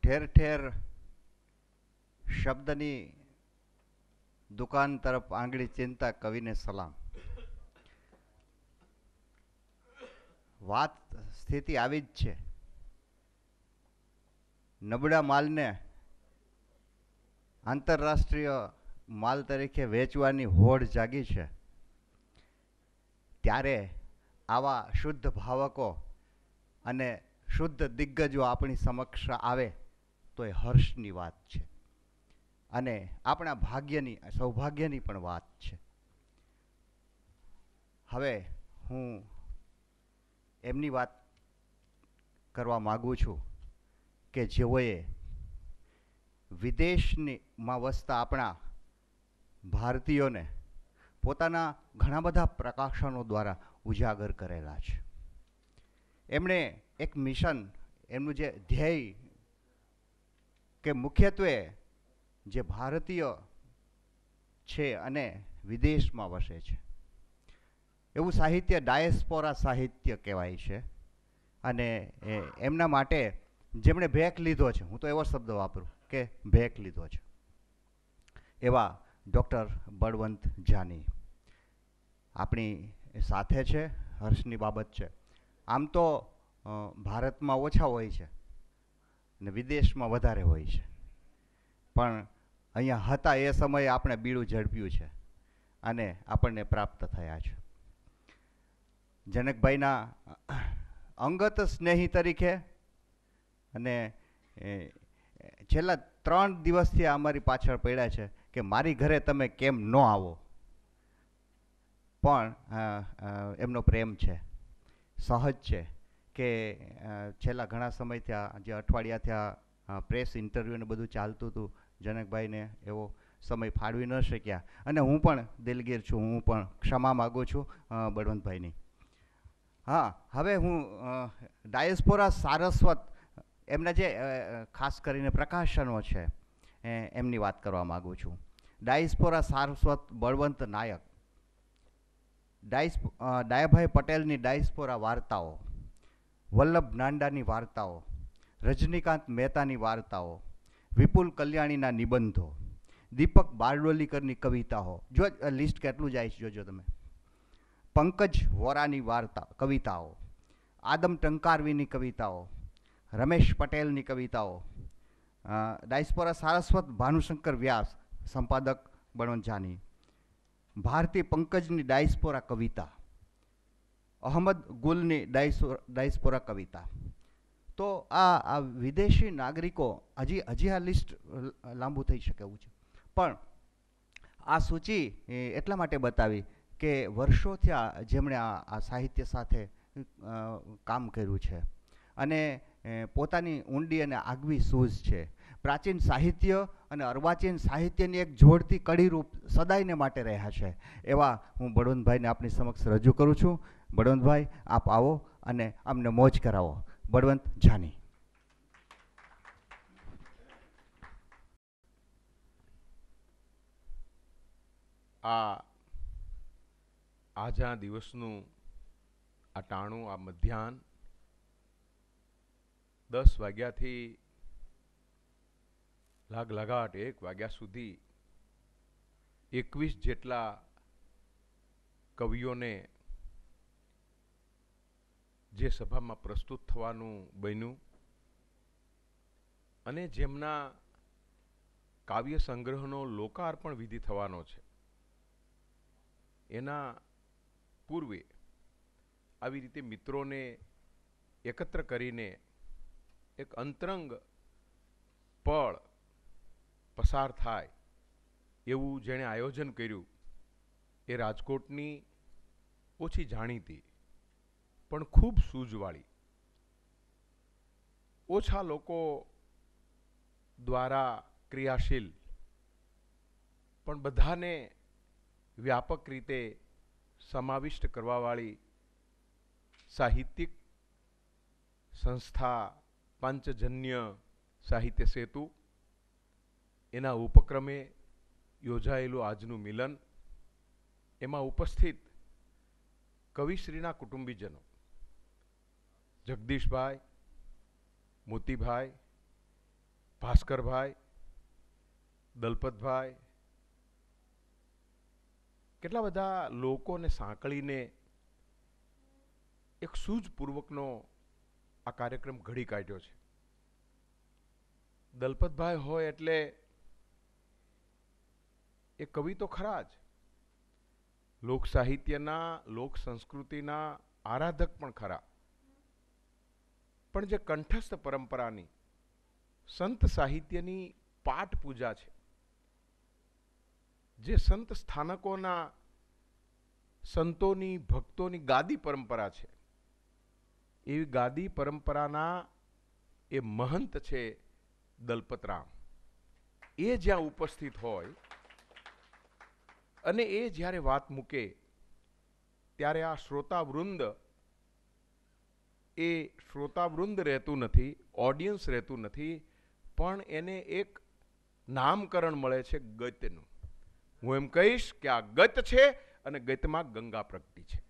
ઠેર ઠેર શબ્દની દુકાન તરફ આંગળી ચિંતા કવિને સલામ. વાત સ્થિતિ આવી જ છે. નબળા માલને આંતરરાષ્ટ્રીય માલ તરીકે વેચવાની હોડ જાગી છે. ત્યારે આવા શુદ્ધ ભાવકો અને શુદ્ધ દિગ્ગજો આપણી સમક્ષ આવે તો એ હર્ષની વાત છે અને આપણા ભાગ્યની સૌભાગ્યની પણ વાત છે. હવે હું એમની વાત કરવા માગું છું કે જેઓએ વિદેશમાં વસતા આપણા ભારતીયોને પોતાના ઘણા બધા પ્રકાશનો દ્વારા ઉજાગર કરેલા છે. એમણે એક મિશન, એમનું જે ધ્યેય કે મુખ્યત્વે જે ભારતીય છે અને વિદેશમાં વસે છે એવું સાહિત્ય ડાયસ્પોરા સાહિત્ય કહેવાય છે. અને એમના માટે જેમણે ભેખ લીધો છે, હું તો એવો શબ્દ વાપરું કે ભેખ લીધો છે, એવા ડૉક્ટર બળવંત જાની આપણી સાથે છે. હર્ષની બાબત છે. આમ તો ભારતમાં ઓછા હોય છે ને વિદેશમાં વધારે હોય છે, પણ અહીંયા હતા એ સમયે આપણે બીડું ઝડપ્યું છે અને આપણને પ્રાપ્ત થયા છે. જનકભાઈના અંગત સ્નેહી તરીકે અને છેલ્લા 3 દિવસથી અમારી પાછળ પડ્યા છે કે મારી ઘરે તમે કેમ ન આવો, પણ એમનો પ્રેમ છે, સહજ છે કે છેલ્લા ઘણા સમયથી જે અઠવાડિયા થયા પ્રેસ ઇન્ટરવ્યૂ ને બધું ચાલતું હતું, જનકભાઈને એવો સમય ફાળવી ન શક્યા અને હું પણ દિલગીર છું. હું પણ ક્ષમા માગું છું બળવંતભાઈની. હા, હવે હું ડાયસ્પોરા સારસ્વત એમના જે ખાસ કરીને પ્રકાશનો છે એમની વાત કરવા માગું છું. ડાયસ્પોરા સારસ્વત બળવંત નાયક, ડાયાભાઈ પટેલની ડાયસ્પોરા વાર્તાઓ, વલ્લભ નાંડાની વાર્તાઓ, રજનીકાંત મહેતાની વાર્તાઓ, વિપુલ કલ્યાણીના નિબંધો, દીપક બારડોલીકરની કવિતાઓ, જો લિસ્ટ કેટલું જાય છે જોજો તમે, પંકજ વોરાની કવિતાઓ, આદમ ટંકારવીની કવિતાઓ, રમેશ પટેલની કવિતાઓ, ડાયસ્પોરા સારસ્વત ભાનુશંકર વ્યાસ, સંપાદક બળવંત જાની, ભારતી પંકજની ડાયસ્પોરા કવિતા, અહમદ ગુલની ડાયસ્પોરા કવિતા. તો આ વિદેશી નાગરિકો હજી આ લિસ્ટ લાંબુ થઈ શકે એવું છે, પણ આ સૂચિ એટલા માટે બતાવી કે વર્ષોથી જેમણે આ સાહિત્ય સાથે કામ કર્યું છે અને પોતાની ઊંડી અને આગવી સૂઝ છે. પ્રાચીન સાહિત્ય અને અર્વાચીન સાહિત્યની એક જોડતી કડીરૂપ સદાયને માટે રહ્યા છે. એવા હું બળવંતભાઈને આપની સમક્ષ રજૂ કરું છું. બળવંતભાઈ, આપ આવો અને અમને મોજ કરાવો. બળવંત જાની. આજના દિવસનું આ ટાણું, આ મધ્યાહન 10 વાગ્યાથી લગાટ 1 વાગ્યા સુધી 21 જેટલા કવિઓને જે સભામાં પ્રસ્તુત થવાનું બન્યું અને જેમના કાવ્ય સંગ્રહનો લોકાર્પણ વિધિ થવાનો છે, એના પૂર્વે આવી રીતે મિત્રોને એકત્ર કરીને એક અંતરંગ પળ પસાર થાય એવું જેણે આયોજન કર્યું એ રાજકોટની ઓછી જાણીતી પણ ખૂબ સૂઝવાળી, ઓછા લોકો દ્વારા ક્રિયાશીલ પણ બધાને વ્યાપક રીતે સમાવિષ્ટ કરવાવાળી સાહિત્યિક સંસ્થા પાંચજન્ય સાહિત્ય સેતુ, એના ઉપક્રમે યોજાયેલું આજનું મિલન, એમાં ઉપસ્થિત કવિશ્રીના કુટુંબીજનો જગદીશભાઈ, મોતીભાઈ, ભાસ્કરભાઈ, દલપતભાઈ, કેટલા બધા લોકોને સાંકળીને એક સૂઝપૂર્વકનો આ કાર્યક્રમ ઘડી કાઢ્યો છે. દલપતભાઈ હોય એટલે એ કવિ તો ખરા જ, લોક સાહિત્યના, લોક સંસ્કૃતિના આરાધક પણ ખરા, પણ જે કંઠસ્થ પરંપરાની, સંત સાહિત્યની પાઠ પૂજા છે, જે સંત સ્થાનકોના, સંતોની, ભક્તોની ગાદી પરંપરા છે, એવી ગાદી પરંપરાના એ મહંત છે દલપતરામ. એ જ્યાં ઉપસ્થિત હોય અને એ જ્યારે વાત મૂકે ત્યારે આ શ્રોતાવૃંદ, એ શ્રોતાવૃંદ રહેતું નથી, ઓડિયન્સ રહેતું નથી, પણ એને એક નામકરણ મળે છે ગત્યનું. હું એમ કહીશ કે આ ગત છે અને ગતમાં ગંગા પ્રગટી છે.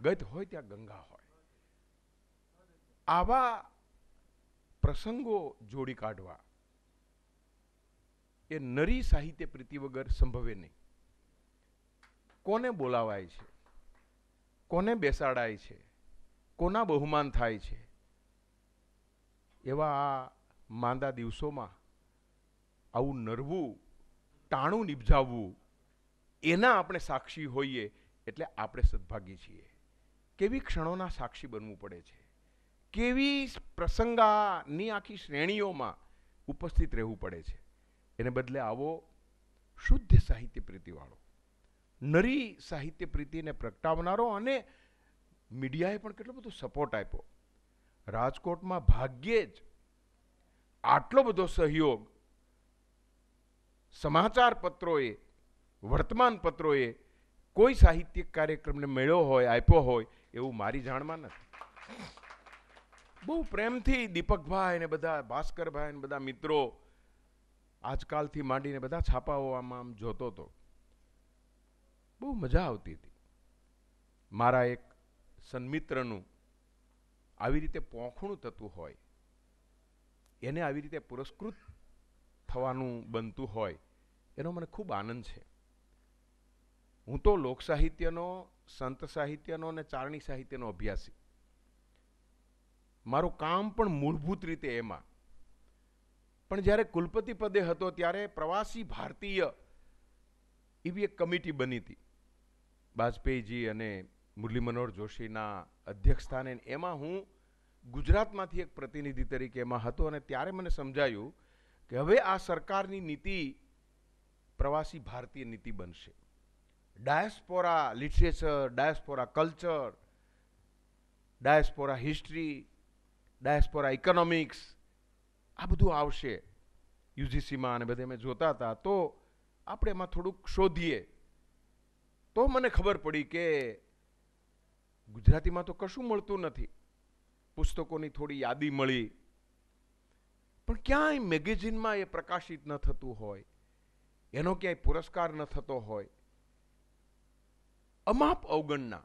ગત હોય ત્યાં ગંગા હોય. આવા પ્રસંગો જોડી કાઢવા એ નરી સાહિત્ય પ્રીતિ વગર સંભવે નહીં. કોને બોલાવાય છે, કોને બેસાડાય છે, કોના બહુમાન થાય છે, એવા આ માંદા દિવસોમાં આવું નરવું, ટાણું નિપજાવવું, એના આપણે સાક્ષી હોઈએ એટલે આપણે સદભાગી છીએ. કેવી ક્ષણોના સાક્ષી બનવું પડે છે, કેવી પ્રસંગાની આખી શ્રેણીઓમાં ઉપસ્થિત રહેવું પડે છે. એને બદલે આવો શુદ્ધ સાહિત્ય પ્રીતિવાળો, નરી સાહિત્ય પ્રીતિને પ્રગટાવનારો, અને મીડિયાએ પણ કેટલો બધો સપોર્ટ આપ્યો. રાજકોટમાં ભાગ્યે જ આટલો બધો સહયોગ સમાચાર પત્રોએ, વર્તમાન પત્રોએ કોઈ સાહિત્યિક કાર્યક્રમને મળ્યો હોય, આપ્યો હોય એવું મારી જાણમાં નથી. બહુ પ્રેમથી દીપકભાઈ ને બધા, ભાસ્કરભાઈ ને બધા મિત્રો, આજકાલથી માંડીને બધા છાપાઓ આમ જોતો હતો. બહુ મજા આવતી હતી. મારા એક સન્મિત્રનું આવી રીતે પોખણું થતું હોય, એને આવી રીતે પુરસ્કૃત થવાનું બનતું હોય, એનો મને ખૂબ આનંદ છે. હું તો લોક સાહિત્યનો, સંત સાહિત્યનો અને ચારણી સાહિત્યનો અભ્યાસી. મારું કામ પણ મૂળભૂત રીતે એમાં. પણ જ્યારે કુલપતિ પદે હતો ત્યારે પ્રવાસી ભારતીય એવી એક કમિટી બની હતી, વાજપેયીજી અને મુરલી મનોહર જોશીના અધ્યક્ષસ્થાને. એમાં હું ગુજરાતમાંથી એક પ્રતિનિધિ તરીકે એમાં હતો, અને ત્યારે મને સમજાયું કે હવે આ સરકારની નીતિ પ્રવાસી ભારતીય નીતિ બનશે. Diaspora literature, diaspora culture, diaspora history, diaspora economics, આ બધું આવશે યુજીસીમાં, અને બધે અમે જોતા હતા. તો આપણે એમાં થોડુંક શોધીએ તો મને ખબર પડી કે ગુજરાતીમાં તો કશું મળતું નથી. પુસ્તકોની થોડી યાદી મળી, પણ ક્યાંય મેગેઝિનમાં એ પ્રકાશિત ન થતું હોય, એનો ક્યાંય પુરસ્કાર ન થતો હોય. અમાપ અવગણના,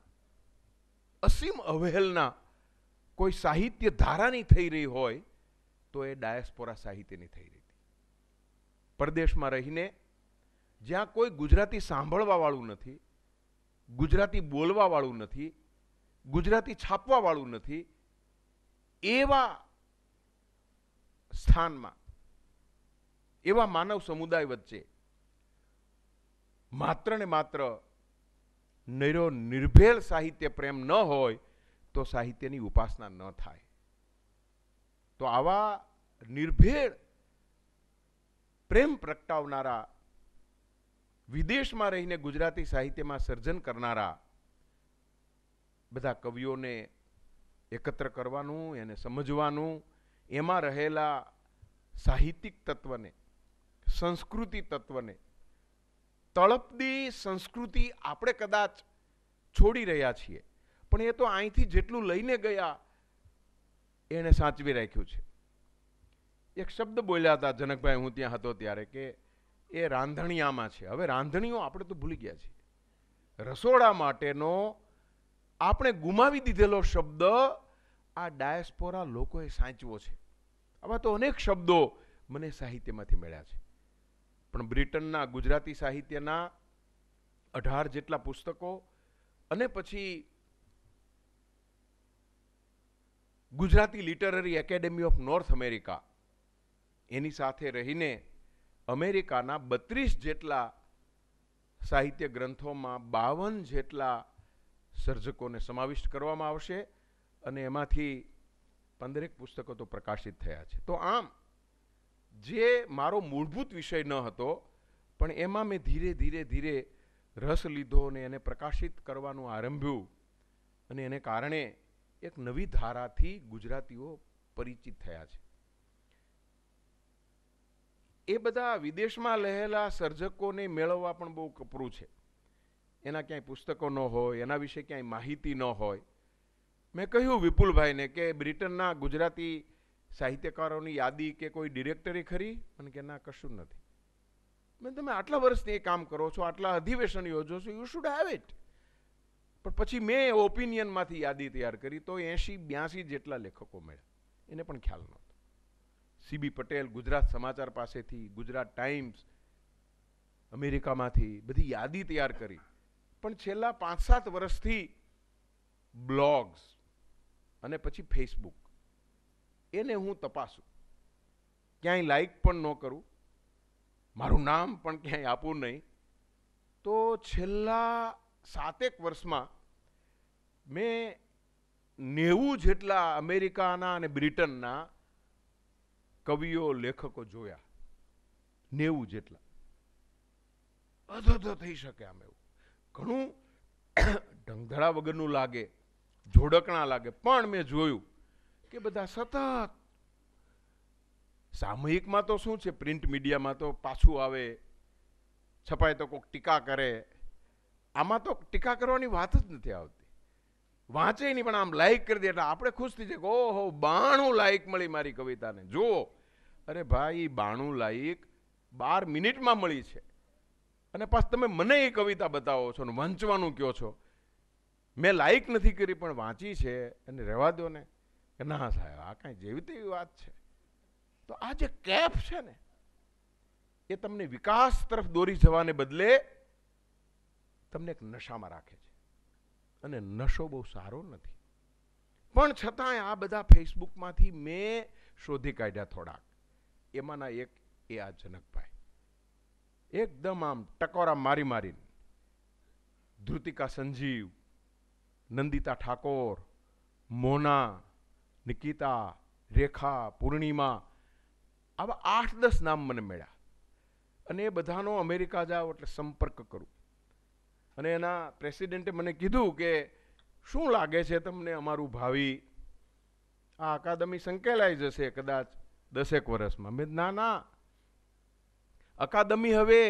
અસીમ અવહેલના કોઈ સાહિત્ય ધારાની થઈ રહી હોય તો એ ડાયસ્પોરા સાહિત્યની થઈ રહી હતી. પરદેશમાં રહીને જ્યાં કોઈ ગુજરાતી સાંભળવા વાળું નથી, ગુજરાતી બોલવા વાળું નથી, ગુજરાતી છાપવા વાળું નથી, એવા સ્થાનમાં, એવા માનવ સમુદાય વચ્ચે માત્ર ને માત્ર નૈરો નિર્ભેળ સાહિત્ય પ્રેમ ન હોય તો સાહિત્યની ઉપાસના ન થાય. તો આવા નિર્ભેળ પ્રેમ પ્રગટાવનારા, વિદેશમાં રહીને ગુજરાતી સાહિત્યમાં સર્જન કરનારા બધા કવિઓને એકત્ર કરવાનું, એને સમજવાનું, એમાં રહેલા સાહિત્યિક તત્વને, સંસ્કૃતિ તત્વને, તળપદી સંસ્કૃતિ આપણે કદાચ છોડી રહ્યા છીએ, પણ એ તો અહીંથી જેટલું લઈને ગયા એને સાચવી રાખ્યું છે. એક શબ્દ બોલ્યા હતા જનકભાઈ, હું ત્યાં હતો ત્યારે, કે એ રાંધણિયામાં છે. હવે રાંધણીઓ આપણે તો ભૂલી ગયા છીએ. રસોડા માટેનો આપણે ગુમાવી દીધેલો શબ્દ આ ડાયસ્પોરા લોકોએ સાચવો છે. આવા તો અનેક શબ્દો મને સાહિત્યમાંથી મળ્યા છે. પણ બ્રિટનના ગુજરાતી સાહિત્યના 18 જેટલા પુસ્તકો અને પછી Gujarati Literary Academy of North America, એની સાથે રહીને અમેરિકાના 32 જેટલા સાહિત્ય ગ્રંથોમાં 52 જેટલા સર્જકોને સમાવિષ્ટ કરવામાં આવશે અને એમાંથી 15 પુસ્તકો તો પ્રકાશિત થયા છે. તો આમ જે મારો મૂળભૂત વિષય ન હતો, પણ એમાં મેં ધીરે ધીરે ધીરે રસ લીધો અને એને પ્રકાશિત કરવાનું આરંભ્યું અને એને કારણે એક નવી ધારાથી ગુજરાતીઓ પરિચિત થયા છે. એ બધા વિદેશમાં રહેલા સર્જકોને મેળવવા પણ બહુ કપરું છે. એના ક્યાંય પુસ્તકો ન હોય, એના વિશે ક્યાંય માહિતી ન હોય. મેં કહ્યું વિપુલભાઈને કે બ્રિટનના ગુજરાતી સાહિત્યકારોની યાદી કે કોઈ ડિરેક્ટરી ખરી? મને કે ના, કશું નથી. મેં તમે આટલા વર્ષથી એ કામ કરો છો, આટલા અધિવેશન યોજો છો, યુ શુડ હેવ ઇટ. પણ પછી મેં ઓપિનિયનમાંથી યાદી તૈયાર કરી તો 80-82 જેટલા લેખકો મળ્યા. એને પણ ખ્યાલ નહોતો. સીબી પટેલ ગુજરાત સમાચાર પાસેથી, ગુજરાત ટાઈમ્સ, અમેરિકામાંથી બધી યાદી તૈયાર કરી. પણ છેલ્લા 5-7 વર્ષથી બ્લોગ્સ અને પછી ફેસબુક, એને હું તપાસું. ક્યાંય લાઈક પણ ન કરું, મારું નામ પણ ક્યાંય આપવું નહીં. તો છેલ્લા 7 વર્ષમાં મેં 90 જેટલા અમેરિકાના અને બ્રિટનના કવિઓ, લેખકો જોયા. 90 જેટલા. અધો થઈ શકે આમ એવું. ઘણું ઢંગધડા વગરનું લાગે, જોડકણા લાગે, પણ મેં જોયું કે બધા સતત સામયિકમાં તો શું છે, પ્રિન્ટ મીડિયામાં તો પાછું આવે, છપાય તો કોઈક ટીકા કરે. આમાં તો ટીકા કરવાની વાત જ નથી આવતી. વાંચે નહીં, પણ આમ લાઈક કરી દે એટલે આપણે ખુશ થઈ જાય કે ઓહો 92 લાઈક મળી મારી કવિતાને. જુઓ, અરે ભાઈ 92 લાઈક 12 મિનિટમાં મળી છે. અને પાછું તમે મને એ કવિતા બતાવો છો ને વાંચવાનું કહો છો. મેં લાઈક નથી કરી પણ વાંચી છે અને રહેવા દો ને. કે ના સાહેબ, આ કાંઈ જેવી તેવી વાત છે. તો આ જે કેપ છે ને, એ તમને વિકાસ તરફ દોરી જવાને બદલે તમને એક નશામાં રાખે છે. અને નશો બહુ સારો નથી. પણ છતાંય આ બધા ફેસબુકમાંથી મેં શોધી કાઢ્યા થોડાક. એમાંના એક એ આ જનકભાઈ. એકદમ આમ ટકોરા મારી મારીને ધૃતિકા સંજીવ, નંદિતા ઠાકોર, મોના, નિકિતા, રેખા, પૂર્ણિમા, આવા 8-10 નામ મને મળ્યા. અને એ બધાનો અમેરિકા જાઓ એટલે સંપર્ક કરું. અને એના પ્રેસિડેન્ટે મને કીધું કે શું લાગે છે તમને અમારું ભાવિ? આ અકાદમી સંકેલાઈ જશે કદાચ 10 વર્ષમાં. મેં ના, અકાદમી હવે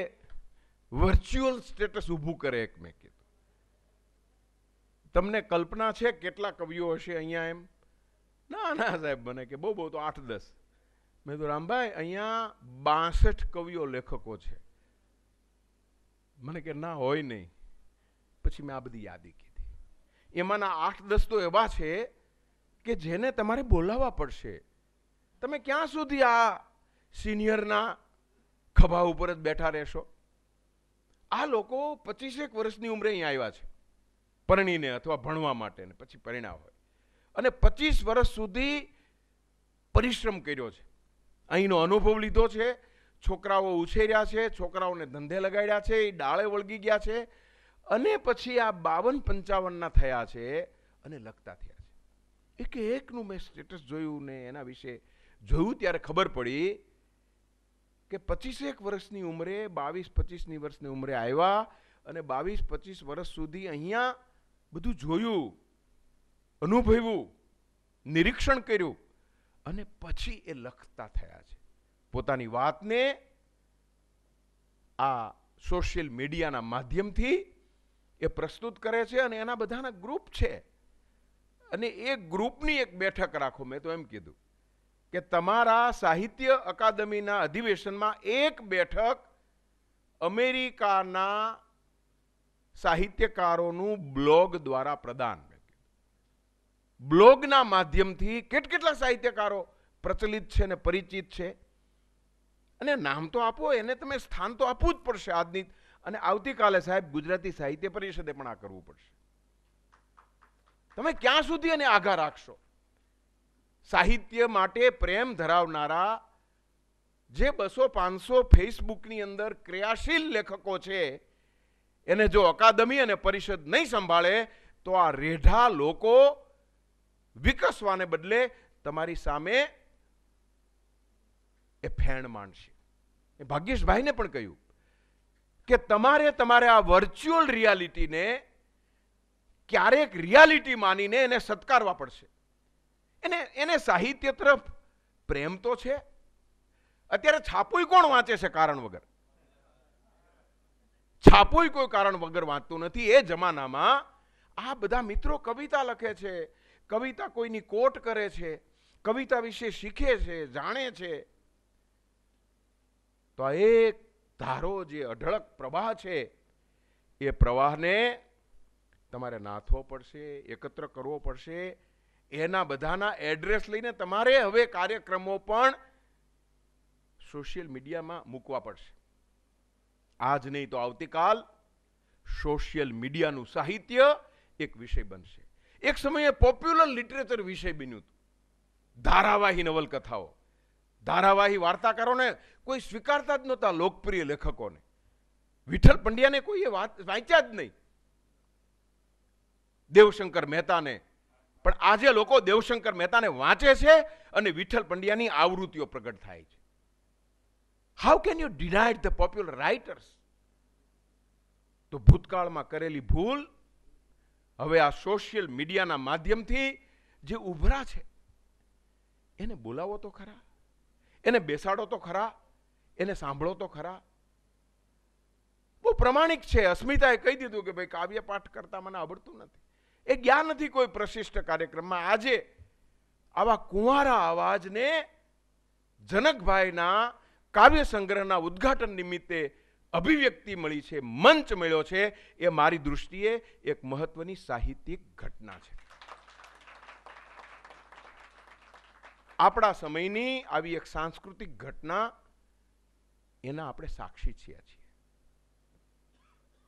વર્ચ્યુઅલ સ્ટેટસ ઊભું કરે. એક મેં કીધું, તમને કલ્પના છે કેટલા કવિઓ હશે અહીંયા? એમ ના સાહેબ, મને કે બહુ તો 8-10. મેં તો રામભાઈ અહીંયા 62 કવિઓ, લેખકો છે. મને કે ના હોય નહીં. પછી મેં આ બધી યાદી કીધી. એમાંના 8-10 તો એવા છે કે જેને તમારે બોલાવવા પડશે. તમે ક્યાં સુધી આ સિનિયરના ખભા ઉપર જ બેઠા રહેશો? આ લોકો 25 વર્ષની ઉંમરે અહીં આવ્યા છે પરણીને અથવા ભણવા માટે, ને પછી પરિણામ હોય. અને 25 વર્ષ સુધી પરિશ્રમ કર્યો છે, અહીંનો અનુભવ લીધો છે, છોકરાઓ ઉછેર્યા છે, છોકરાઓને ધંધે લગાડ્યા છે, એ ડાળે વળગી ગયા છે, અને પછી આ 52-55 થયા છે અને લખતા થયા છે. એકનું મેં સ્ટેટસ જોયું ને એના વિશે જોયું ત્યારે ખબર પડી કે 25 વર્ષની ઉંમરે, 22-25 વર્ષની ઉંમરે આવ્યા અને 22-25 વર્ષ સુધી અહીંયા બધું જોયું, અનુભવ્યું, નિરીક્ષણ કર્યું અને પછી એ લખતા થયા છે. પોતાની વાતને આ સોશિયલ મીડિયાના માધ્યમથી એ પ્રસ્તુત કરે છે અને એના બધાના ગ્રુપ છે. અને એ ગ્રુપની એક બેઠક રાખો. મેં તો એમ કીધું કે તમારા સાહિત્ય અકાદમીના અધિવેશનમાં એક બેઠક અમેરિકાના સાહિત્યકારોનું બ્લોગ દ્વારા પ્રદાન. બ્લોગના માધ્યમથી કેટલા સાહિત્યકારો પ્રચલિત છે ને પરિચિત છે, અને નામ તો આપો, એને તમે સ્થાન તો આપવું જ પડશે આજની. અને આવતીકાલે સાહેબ ગુજરાતી સાહિત્ય પરિષદે પણ આ કરવું પડશે. તમે ક્યાં સુધી એને આઘા રાખશો? સાહિત્ય માટે પ્રેમ ધરાવનારા જે 200-500 ફેસબુકની અંદર ક્રિયાશીલ લેખકો છે, એને જો અકાદમી અને પરિષદ નહીં સંભાળે તો આ રેઢા લોકો વિકસવાને બદલે તમારી સામે એ ફેણ માંડશે. એ ભાગ્યેશભાઈને પણ કહ્યું કે તમારે આ વર્ચ્યુઅલ રિયાલિટીને ક્યારેક રિયાલિટી માનીને એને સત્કારવા પડશે. એને સાહિત્ય તરફ પ્રેમ તો છે. અત્યારે છાપુય કોણ વાંચે છે કારણ વગર? છાપુય કોઈ કારણ વગર વાંચતું નથી. એ જમાનામાં આ બધા મિત્રો કવિતા લખે છે, કવિતા કોઈની કોટ કરે છે, કવિતા વિશે શીખે છે, જાણે છે. તો આ એક ધારો જે અઢળક પ્રવાહ છે, એ પ્રવાહને તમારે નાથવો પડશે, એકત્ર કરવો પડશે. એના બધાના એડ્રેસ લઈને તમારે હવે કાર્યક્રમો પણ સોશિયલ મીડિયામાં મૂકવા પડશે. આજ નહીં તો આવતીકાલ સોશિયલ મીડિયાનું સાહિત્ય એક વિષય બનશે. એક સમયે પોપ્યુલર લિટરેચર વિષય બન્યું હતું. ધારાવાહી નવલકથાઓ, ધારાવાહી વાર્તાકારોને કોઈ સ્વીકારતા જ નહોતા, લોકપ્રિય લેખકોને. વિઠ્ઠલ પંડ્યાને કોઈએ વાંચ્યા જ નહીં, દેવશંકર મહેતાને. પણ આજે લોકો દેવશંકર મહેતાને વાંચે છે અને વિઠ્ઠલ પંડ્યાની આવૃત્તિઓ પ્રગટ થાય છે. How can you deny the popular writers? તો ભૂતકાળમાં કરેલી ભૂલ હવે આ સોશિયલ મીડિયાના માધ્યમથી જે ઉભરા છે, એને બોલાવો તો ખરા, એને બેસાડો તો ખરા, એને સાંભળો તો ખરા. બહુ પ્રમાણિક છે. અસ્મિતાએ કહી દીધું કે ભાઈ કાવ્ય પાઠ કરતા મને આવડતું નથી. એ ગયા નથી કોઈ પ્રશિષ્ટ કાર્યક્રમમાં. આજે આવા કુંવારા અવાજને જનકભાઈના કાવ્ય સંગ્રહના ઉદ્ઘાટન નિમિત્તે અભિવ્યક્તિ મળી છે, મંચ મળ્યો છે. એ મારી દૃષ્ટિએ એક મહત્વની સાહિત્યિક ઘટના છે. આપણા સમયની આવી એક સાંસ્કૃતિક ઘટના, એના આપણે સાક્ષી છીએ.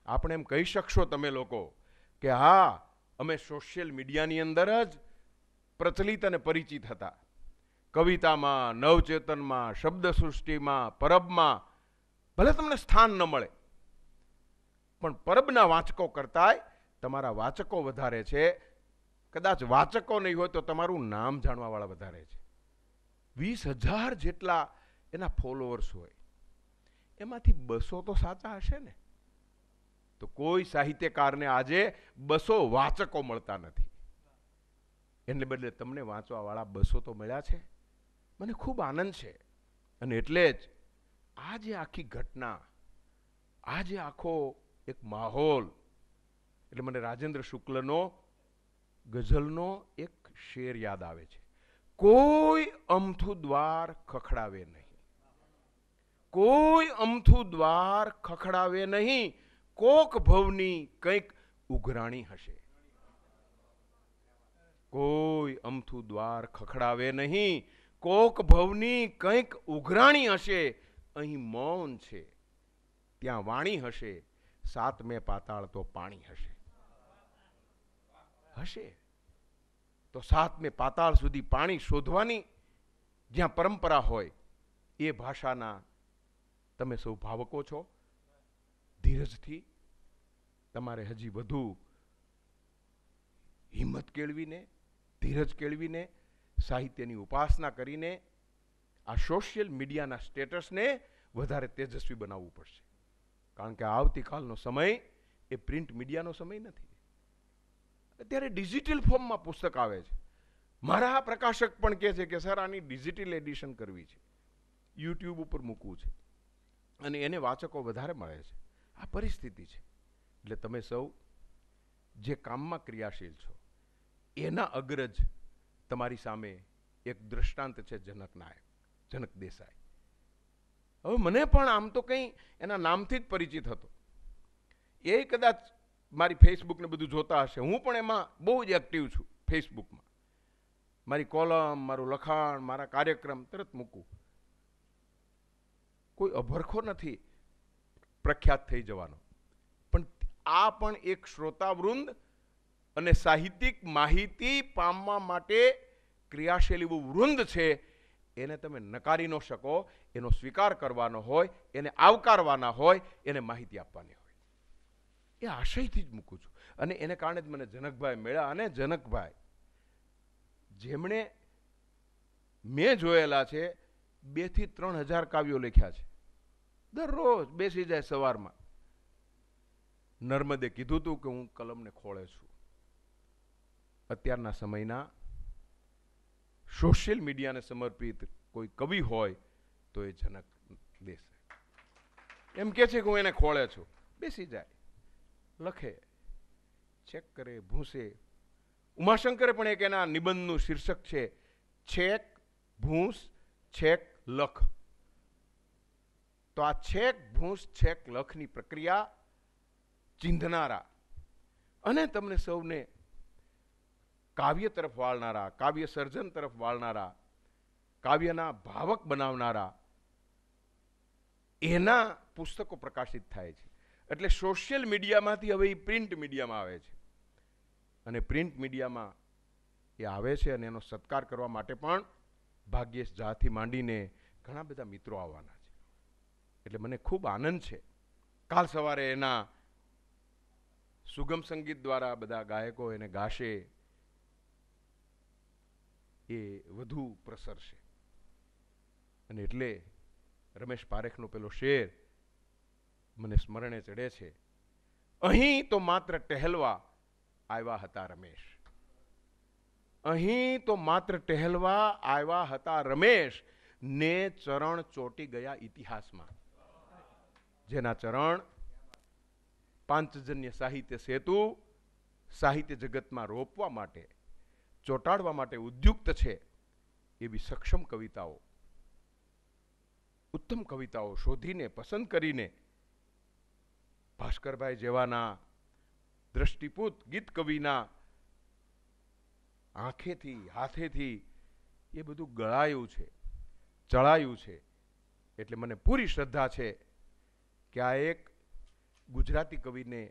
આપણે એમ કહી શકશો તમે લોકો કે હા, અમે સોશિયલ મીડિયાની અંદર જ પ્રચલિત અને પરિચિત હતા. કવિતામાં, નવચેતનમાં, શબ્દ સૃષ્ટિમાં, પરબમાં ભલે તમને સ્થાન ન મળે, પણ પરબના વાચકો કરતાંય તમારા વાચકો વધારે છે. કદાચ વાચકો નહીં હોય તો તમારું નામ જાણવાવાળા વધારે છે. 20,000 જેટલા એના ફોલોઅર્સ હોય, એમાંથી 200 તો સાચા હશે ને? તો કોઈ સાહિત્યકારને આજે 200 વાચકો મળતા નથી. એને બદલે તમને વાંચવાવાળા 200 તો મળ્યા છે. મને ખૂબ આનંદ છે. અને એટલે જ આજે આખી ઘટના, આજે આખો એક માહોલ, એટલે મને રાજેન્દ્ર શુક્લનો ગઝલનો એક શેર યાદ આવે છે. કોઈ અમથું દ્વાર ખખડાવે નહીં, કોઈ અમથું દ્વાર ખખડાવે નહીં, કોક ભવની કંઈક ઉઘરાણી હશે. કોઈ અમથું દ્વાર ખખડાવે નહીં, કોક ભવની કંઈક ઉઘરાણી હશે. અહીં મૌન છે, ત્યાં વાણી હશે, સાતમે પાતાળ તો પાણી હશે. હશે તો સાતમે પાતાળ સુધી પાણી શોધવાની જ્યાં પરંપરા હોય, એ ભાષાના તમે સૌ ભાવકો છો. ધીરજથી તમારે હજી વધુ હિંમત કેળવીને, ધીરજ કેળવીને, સાહિત્યની ઉપાસના કરીને આ સોશિયલ મીડિયાના સ્ટેટસને વધારે તેજસ્વી બનાવવું પડશે. કારણ કે આવતીકાલનો સમય એ પ્રિન્ટ મીડિયાનો સમય નથી. અત્યારે ડિજિટલ ફોર્મમાં પુસ્તક આવે છે. મારા પ્રકાશક પણ કહે છે કે સર, આની ડિજિટલ એડિશન કરવી છે, યુટ્યુબ ઉપર મૂકવું છે, અને એને વાચકો વધારે મળે છે. આ પરિસ્થિતિ છે. એટલે તમે સૌ જે કામમાં ક્રિયાશીલ છો, એના અગ્રજ તમારી સામે એક દ્રષ્ટાંત છે જનક દેસાઈ. હવે મને પણ આમ તો કંઈ એના નામથી જ પરિચિત હતો. એ કદાચ મારી ફેસબુક ને બધું જોતા હશે. હું પણ એમાં બહુ જ એક્ટિવ છું ફેસબુકમાં. મારી કોલમ, મારું લખાણ, મારા કાર્યક્રમ તરત મૂકું. કોઈ અભરખો નથી પ્રખ્યાત થઈ જવાનો, પણ આ પણ એક શ્રોતાવૃંદ અને સાહિત્યિક માહિતી પામવા માટે ક્રિયાશીલ એવું વૃંદ છે. એને તમે નકારી ન શકો. એનો સ્વીકાર કરવાનો હોય, એને આવકારવાના હોય, એને માહિતી આપવાની હોય. એ આશયથી જ મૂકું છું. અને એને કારણે જ મને જનકભાઈ મળ્યા. અને જનકભાઈ જેમણે મેં જોયેલા છે 2,000 થી 3,000 કાવ્યો લખ્યા છે. દરરોજ બેસી જાય સવારમાં. નર્મદે કીધું હતું કે હું કલમને ખોળે છું. અત્યારના સમયના સોશિયલ મીડિયાને સમર્પિત કોઈ કવિ હોય તો એ જનક દેસાઈ. એમ કે છે કે હું એને ખોળે છું. બેસી જાય, લખે, ચેક કરે, ભૂંસે. ઉમાશંકરે પણ એક એના નિબંધનું શીર્ષક છે છેક, ભૂંસ, છેક, લખ. તો આ છેક, ભૂંસ, છેક, લખની પ્રક્રિયા ચીંધનારા અને તમને સૌને કાવ્ય તરફ વાળનારા, કાવ્ય સર્જન તરફ વાળનારા, કાવ્યના ભાવક બનાવનારા એના પુસ્તકો પ્રકાશિત થાય છે. એટલે સોશિયલ મીડિયામાંથી હવે એ પ્રિન્ટ મીડિયામાં આવે છે. અને પ્રિન્ટ મીડિયામાં એ આવે છે અને એનો સત્કાર કરવા માટે પણ ભાગ્યેશ ઝાથી માંડીને ઘણા બધા મિત્રો આવવાના છે. એટલે મને ખૂબ આનંદ છે. કાલ સવારે એના સુગમ સંગીત દ્વારા બધા ગાયકો એને ગાશે, એ વધુ પ્રસરશે. અને એટલે રમેશ પારેખનો પેલો શેર મને સ્મરણે ચડે છે. અહીં તો માત્ર ટહેલવા આવ્યા હતા રમેશ. અહીં તો માત્ર ટહેલવા આવ્યા હતા રમેશ ને ચરણ ચોટી ગયા ઇતિહાસમાં. જેના ચરણ પાંચજન્ય સાહિત્ય સેતુ સાહિત્ય જગતમાં રોપવા માટે, ચોંટાડવા માટે ઉદ્યુક્ત છે. એવી સક્ષમ કવિતાઓ, ઉત્તમ કવિતાઓ શોધીને પસંદ કરીને ભાસ્કરભાઈ જેવાના દ્રષ્ટિપૂત ગીત કવિના આંખેથી, હાથેથી એ બધું ગળાયું છે, ચડાયું છે. એટલે મને પૂરી શ્રદ્ધા છે કે આ એક ગુજરાતી કવિને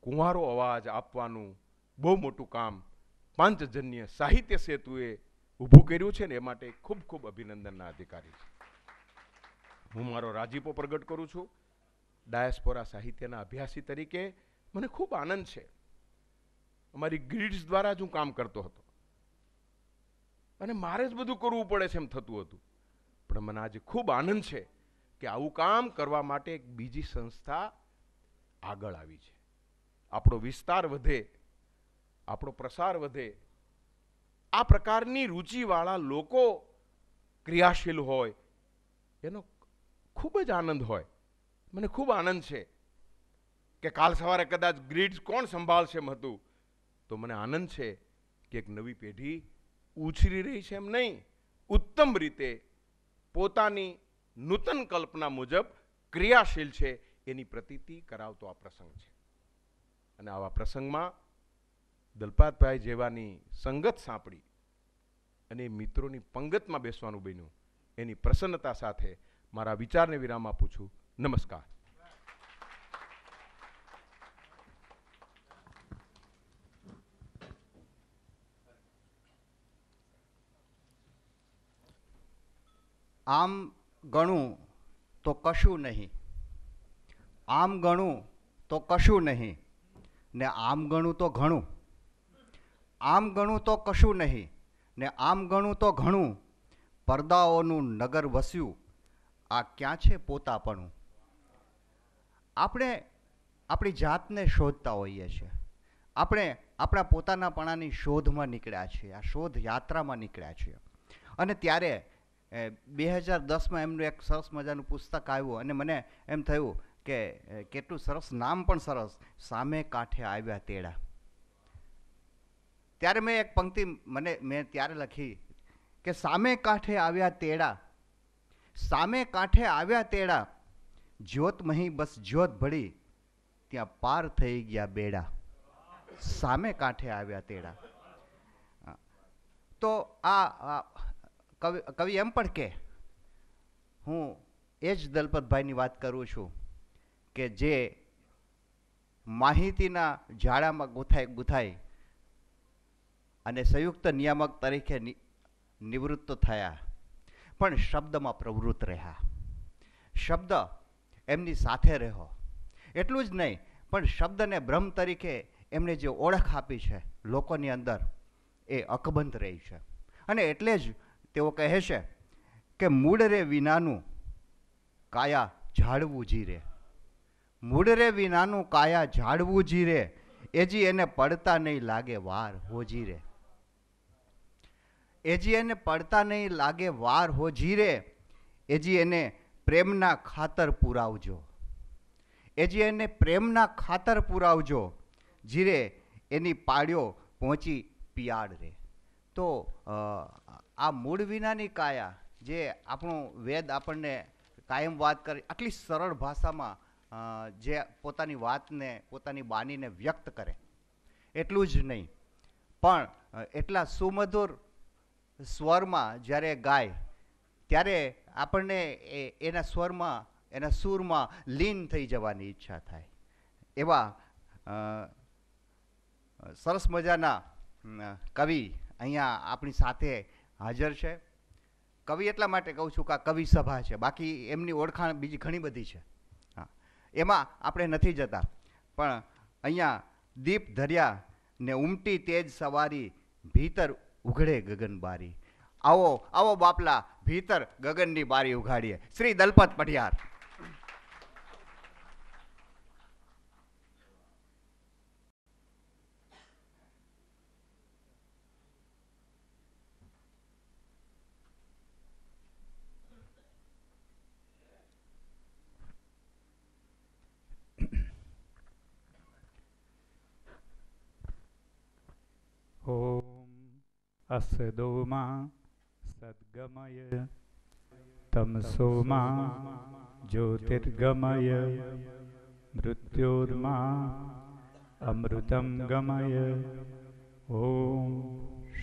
કુંવારો અવાજ આપવાનું બહુ મોટું કામ પાંચજન્ય સાહિત્ય સેતુએ ઊભું કર્યું છે ને એ માટે ખૂબ ખૂબ અભિનંદનના અધિકારી છે. હું મારો રાજીપો પ્રગટ કરું છું. ડાયસ્પોરા સાહિત્યના અભ્યાસી તરીકે મને ખૂબ આનંદ છે. અમારી ગ્રીડ્સ દ્વારા જ હું કામ કરતો હતો અને મારે જ બધું કરવું પડે છે એમ થતું હતું. પણ મને આજે ખૂબ આનંદ છે કે આવું કામ કરવા માટે એક બીજી સંસ્થા આગળ આવી છે. આપણો વિસ્તાર વધે, આપણો પ્રસાર વધે, આ પ્રકારની રુચિવાળા લોકો ક્રિયાશીલ હોય એનો ખૂબ જ આનંદ હોય. મને ખૂબ આનંદ છે કે કાલ સવારે કદાચ ગ્રીડ્સ કોણ સંભાળશે એમ હતું, તો મને આનંદ છે કે એક નવી પેઢી ઉછરી રહી છે એમ નહીં, ઉત્તમ રીતે પોતાની નૂતન કલ્પના મુજબ ક્રિયાશીલ છે એની પ્રતીતિ કરાવતો આ પ્રસંગ છે. અને આવા પ્રસંગમાં દલપાતભાઈ જેવાની સંગત સાંપડી અને મિત્રોની પંગતમાં બેસવાનું બન્યું, એની પ્રસન્નતા સાથે મારા વિચારને વિરામ આપું છું. નમસ્કાર. આમ ગણું તો કશું નહીં, આમ ગણું તો કશું નહીં, ને આમ ગણું તો ઘણું. આમ ગણું તો કશું નહીં ને આમ ગણું તો ઘણું. પડદાઓનું નગર વસ્યું, આ ક્યાં છે પોતાપણું. આપણે આપણી જાતને શોધતા હોઈએ છીએ. આપણે આપણા પોતાનાપણાની શોધમાં નીકળ્યા છીએ, આ શોધ યાત્રામાં નીકળ્યા છીએ. અને ત્યારે 2010માં એમનું એક સરસ મજાનું પુસ્તક આવ્યું અને મને એમ થયું કે કેટલું સરસ, નામ પણ સરસ, સામે કાંઠે આવ્યા તેડા. ત્યારે મેં એક પંક્તિ મેં ત્યારે લખી કે સામે કાંઠે આવ્યા તેડા, સામે કાંઠે આવ્યા તેડા, જ્યોતમહી બસ જ્યોત ભળી, ત્યાં પાર થઈ ગયા બેડા. સામે કાંઠે આવ્યા તેડા. તો આ કવિ એમ પણ કે, હું એ જ દલપતભાઈની વાત કરું છું કે જે માહિતીના જાળામાં ગુથાઈ અને સંયુક્ત નિયામક તરીકે નિવૃત્ત થયા, પણ શબ્દમાં પ્રવૃત્ત રહ્યા. શબ્દ એમની સાથે રહ્યો. એટલું જ નહીં, પણ શબ્દને બ્રહ્મ તરીકે એમને જે ઓળખ આપી છે લોકોની અંદર, એ અકબંધ રહી છે. અને એટલે જ તેઓ કહે છે કે મૂળ રે વિનાનું કાયા ઝાડવું જીરે. મૂળ રે વિનાનું કાયા ઝાડવું જીરે, એજી એને પડતા નહીં લાગે વાર હોજી રે. એજી એને પડતા નહીં લાગે વાર હોજી રે, એજી એને પ્રેમના ખાતર પુરાવજો. એજી એને પ્રેમના ખાતર પુરાવજો, જીરે એની પાડ્યો પહોંચી પિયાડ રે. તો આ મૂળ વિનાની કાયા, જે આપણું વેદ આપણને કાયમ વાત કરે, આટલી સરળ ભાષામાં જે પોતાની વાતને, પોતાની બાનીને વ્યક્ત કરે, એટલું જ નહીં, પણ એટલા સુમધુર સ્વરમાં જ્યારે ગાય, ત્યારે આપણને એના સ્વરમાં, એના સૂરમાં લીન થઈ જવાની ઈચ્છા થાય. એવા સરસ મજાના કવિ અહીંયા આપણી સાથે હાજર છે. કવિ એટલા માટે કહું છું કે આ કવિ સભા છે, બાકી એમની ઓળખાણ બીજી ઘણી બધી છે. હા, એમાં આપણે નથી જતા, પણ અહીંયા દીપ ધર્યા ને ઉમટી તેજ સવારી, ભીતર ઉઘડે ગગન બારી. આવો આવો બાપલા, ભીતર ગગનની બારી ઉઘાડીએ. શ્રી દલપત પઢિયાર. ઓમ અસદોમાં સદ્ગમય તમસોમાં જ્યોતિર્ગમય મૃત્યોર્મા અમૃતમ ગમય. ઓમ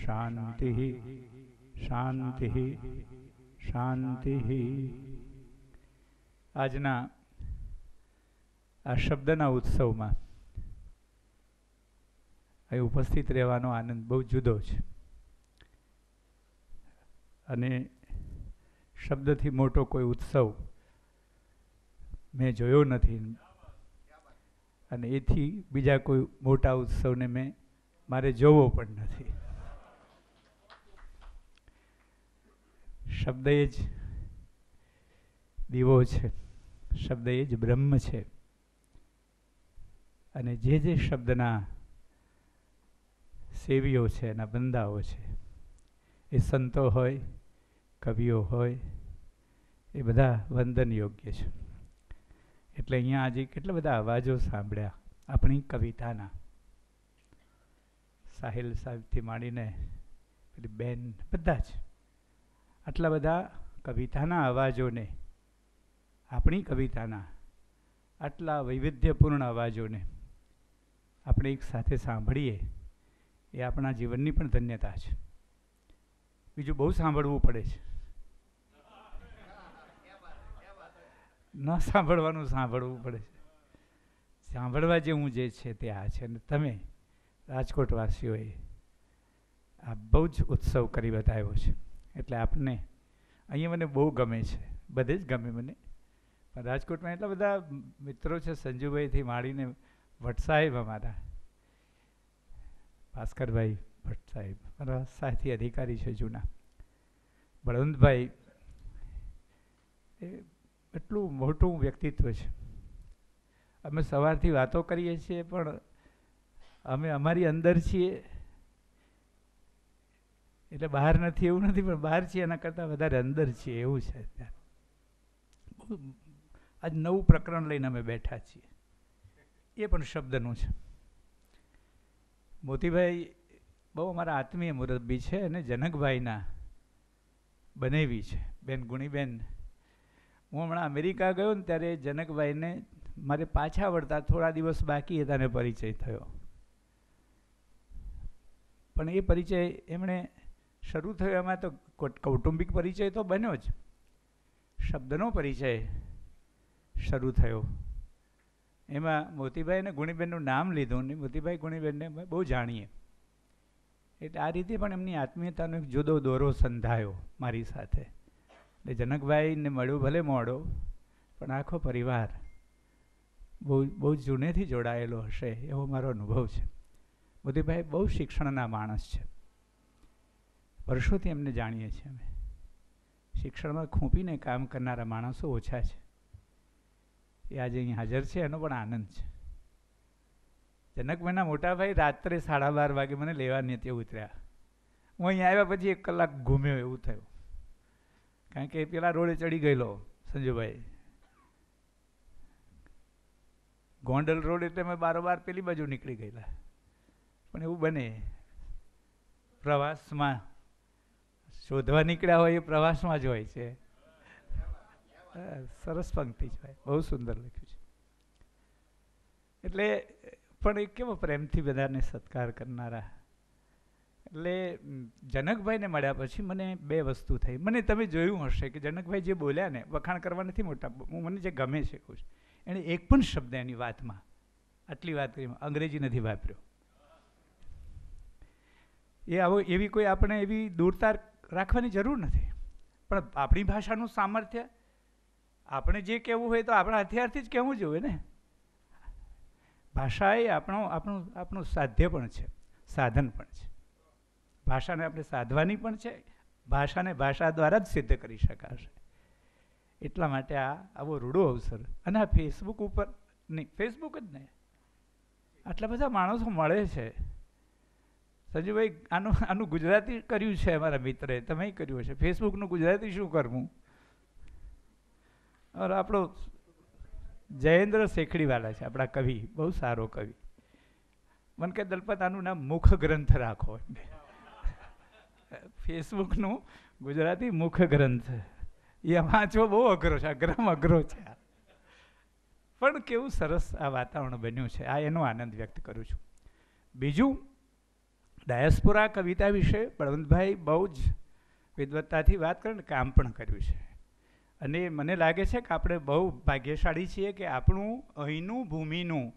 શાંતિ શાંતિ શાંતિ. આજના આ શબ્દના ઉત્સવમાં અહીં ઉપસ્થિત રહેવાનો આનંદ બહુ જુદો છે. અને શબ્દથી મોટો કોઈ ઉત્સવ મેં જોયો નથી, અને એથી બીજા કોઈ મોટા ઉત્સવને મારે જોવો પણ નથી. શબ્દ એ જ દીવો છે, શબ્દ એ જ બ્રહ્મ છે. અને જે શબ્દના સેવીઓ છે, એના બંદાઓ છે, એ સંતો હોય, કવિઓ હોય, એ બધા વંદન યોગ્ય છે. એટલે અહીંયા આજે કેટલા બધા અવાજો સાંભળ્યા આપણી કવિતાના. સાહિલ સાહેબથી માંડીને પેલી બેન, બધા જ આટલા બધા કવિતાના અવાજોને, આપણી કવિતાના આટલા વૈવિધ્યપૂર્ણ અવાજોને આપણે એક સાથે સાંભળીએ, એ આપણા જીવનની પણ ધન્યતા છે. બીજું બહુ સાંભળવું પડે છે. ન સાંભળવાનું સાંભળવું પડે છે. સાંભળવા જેવું જે છે તે આ છે. અને તમે રાજકોટવાસીઓએ આ બહુ જ ઉત્સવ કરી બતાવ્યો છે. એટલે આપને અહીંયા મને બહુ ગમે છે, બધે જ ગમે મને. પણ રાજકોટમાં એટલા બધા મિત્રો છે, સંજુભાઈથી માંડીને ભટ્ટ સાહેબ, અમારા ભાસ્કરભાઈ ભટ્ટ સાહેબ મારા સાથી અધિકારી છે જૂના, બળવંતભાઈ, એ એટલું મોટું વ્યક્તિત્વ છે. અમે સવારથી વાતો કરીએ છીએ, પણ અમે અમારી અંદર છીએ, એટલે બહાર નથી એવું નથી, પણ બહાર છીએ એના કરતાં વધારે અંદર છીએ એવું છે. આજ નવું પ્રકરણ લઈને અમે બેઠા છીએ, એ પણ શબ્દનું છે. મોતીભાઈ બહુ અમારા આત્મીય મુરબ્બી છે, અને જનકભાઈના બનેવી છે બેન ગુણીબેન. હું હમણાં અમેરિકા ગયો ને ત્યારે જનકભાઈને મારે પાછા વળતા થોડા દિવસ બાકી હતા ને પરિચય થયો. પણ એ પરિચય એમણે શરૂ થયો એમાં તો કૌટુંબિક પરિચય તો બન્યો જ, શબ્દનો પરિચય શરૂ થયો. એમાં મોતીભાઈ અને ગુણીબેનનું નામ લીધું ને મોતીભાઈ ગુણીબેનને અમે બહુ જાણીએ, એટલે આ રીતે પણ એમની આત્મીયતાનો એક જુદો દોરો સંધાયો મારી સાથે. એટલે જનકભાઈને મળ્યું ભલે મોડો, પણ આખો પરિવાર બહુ બહુ જૂનેથી જોડાયેલો હશે એવો મારો અનુભવ છે. મોતીભાઈ બહુ શિક્ષણના માણસ છે, વર્ષોથી એમને જાણીએ છીએ અમે. શિક્ષણમાં ખૂંપીને કામ કરનારા માણસો ઓછા છે. એ આજે અહીં હાજર છે એનો પણ આનંદ છે. જનકભાઈના મોટાભાઈ રાત્રે 12:30 વાગે મને લેવા નીચે ઉતર્યા. હું અહીં આવ્યા પછી 1 કલાક ઘૂમ્યો એવું થયું, કારણ કે પેલા રોડે ચડી ગયેલો સંજુભાઈ, ગોંડલ રોડ એટલે મેં બારોબાર પેલી બાજુ નીકળી ગયેલા. પણ એવું બને, પ્રવાસમાં શોધવા નીકળ્યા હોય એ પ્રવાસમાં જ હોય છે. સરસ પંક્તિ છે ભાઈ, બહુ સુંદર લખ્યું છે. એટલે પણ એ કેવો પ્રેમથી બધાને સત્કાર કરનારા. એટલે જનકભાઈને મળ્યા પછી મને 2 વસ્તુ થઈ. મને તમે જોયું હશે કે જનકભાઈ જે બોલ્યા ને, વખાણ કરવા નથી મોટા, મને જે ગમે છે કહું છું, એણે એક પણ શબ્દ એની વાતમાં, આટલી વાત કરી, અંગ્રેજી નથી વાપર્યો. એ આવો એવી કોઈ આપણે એવી દૂરતા રાખવાની જરૂર નથી, પણ આપણી ભાષાનું સામર્થ્ય આપણે જે કહેવું હોય તો આપણા હથિયારથી જ કહેવું જોઈએ ને. ભાષા એ આપણું સાધ્ય પણ છે, સાધન પણ છે. ભાષાને આપણે સાધવાની પણ છે, ભાષાને ભાષા દ્વારા જ સિદ્ધ કરી શકાશે. એટલા માટે આવો રૂડો અવસર, અને આ ફેસબુક ઉપર નહીં, ફેસબુક જ નહીં, આટલા બધા માણસો મળે છે. સંજુભાઈ આનું ગુજરાતી કર્યું છે અમારા મિત્રએ, તમે કર્યું હશે. ફેસબુકનું ગુજરાતી શું કરવું? और આપણો જયેન્દ્ર શેખડીવાલા છે, આપણા કવિ, બહુ સારો કવિ. મને કે દલપત આનું નામ મુખ ગ્રંથ રાખો. ફેસબુકનું ગુજરાતી મુખ ગ્રંથ, એ વાંચવો બહુ અઘરો છે, અઘરો છે. પણ કેવું સરસ આ વાતાવરણ બન્યું છે, આ એનો આનંદ વ્યક્ત કરું છું. બીજું, ડાયસ્પોરા કવિતા વિશે બળવંતભાઈ બહુ જ વિદવત્તાથી વાત કરીને કામ પણ કર્યું છે. અને મને લાગે છે કે આપણે બહુ ભાગ્યશાળી છીએ કે આપણું અહીંનું ભૂમિનું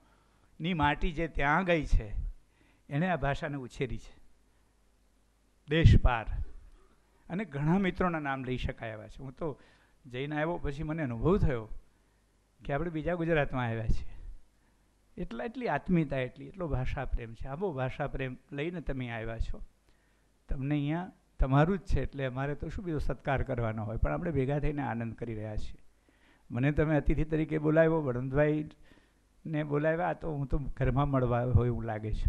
ની માટી જે ત્યાં ગઈ છે, એણે આ ભાષાને ઉછેરી છે દેશ પાર. અને ઘણા મિત્રોના નામ લઈ શકાય એવા છે. હું તો જઈને આવ્યો પછી મને અનુભવ થયો કે આપણે બીજા ગુજરાતમાં આવ્યા છીએ. એટલી આત્મીયતા, એટલો ભાષા પ્રેમ છે. આ બહુ ભાષા પ્રેમ લઈને તમે આવ્યા છો. તમને અહીંયા તમારું જ છે, એટલે અમારે તો શું બીજો સત્કાર કરવાનો હોય, પણ આપણે ભેગા થઈને આનંદ કરી રહ્યા છીએ. મને તમે અતિથિ તરીકે બોલાવ્યો, બળવંતભાઈને બોલાવ્યા, તો હું તો ઘરમાં મળવા હોય એવું લાગે છે.